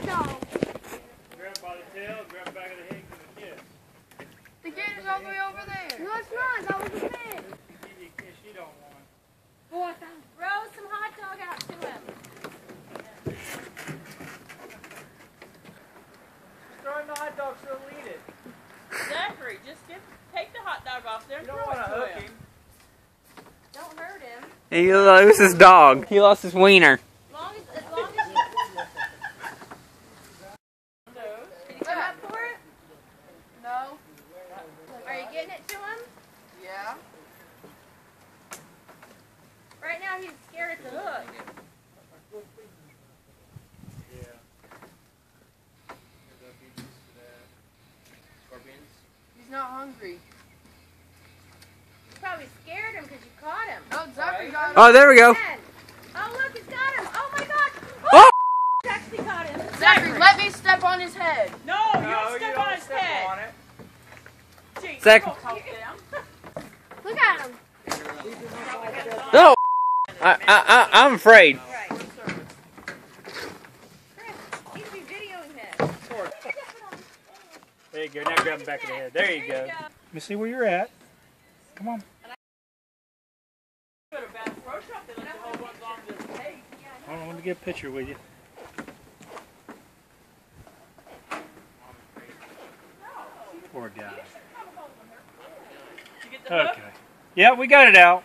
dog. Grab by the tail, grab back of the head, give it a kiss. The gator's all the way over there. No, it's not. That was a fish. Give you a kiss you don't want. Oh, I found it. Throw some hot dog out to him. Throw him the hot dog so he'll eat it. Zachary, just take the hot dog off there and You don't throw want it to to hook him. him. Don't hurt him. He lost his dog. He lost his wiener. As long as you... Did he come up for it? No. Are you getting it to him? Yeah. Right now he's scared at the hook. Yeah. He's not hungry. You probably scared him because you caught him. Oh, Zachary got him. Oh, there we go. Again. Oh, look, he's got him. Oh, my God. Oh! Actually caught him. Zachary, let me step on his head. No, you don't step on his head. on it. Jeez, Zach- don't help them. Look at him. No! I'm afraid. Right. Chris, you should be videoing this. There you go. Now grab him back of the head. There you go. Let me see where you're at. Come on. Go to Bass Pro Shop, they let you hold one on this tape. Hold on, let me get a picture with you. Poor guy. Did you get the hook? Okay. Yeah, we got it out.